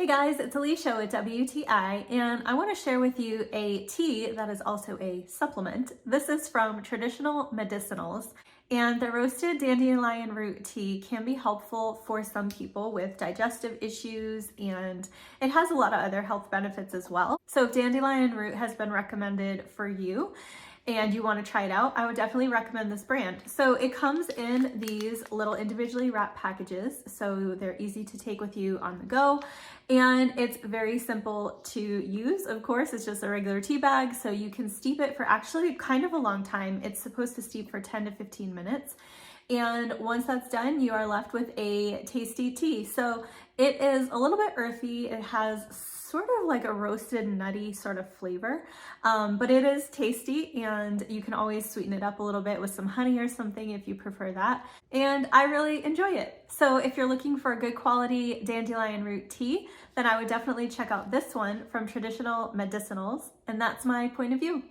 Hey guys, it's Alicia with WTI, and I want to share with you a tea that is also a supplement. This is from Traditional Medicinals, and the roasted dandelion root tea can be helpful for some people with digestive issues, and it has a lot of other health benefits as well. So if dandelion root has been recommended for you, and you want to try it out, I would definitely recommend this brand. So it comes in these little individually wrapped packages, so they're easy to take with you on the go, and it's very simple to use. Of course, it's just a regular tea bag, so you can steep it for actually kind of a long time. It's supposed to steep for 10 to 15 minutes. And once that's done, you are left with a tasty tea. So it is a little bit earthy. It has sort of like a roasted nutty sort of flavor, but it is tasty, and you can always sweeten it up a little bit with some honey or something if you prefer that. And I really enjoy it. So if you're looking for a good quality dandelion root tea, then I would definitely check out this one from Traditional Medicinals. And that's my point of view.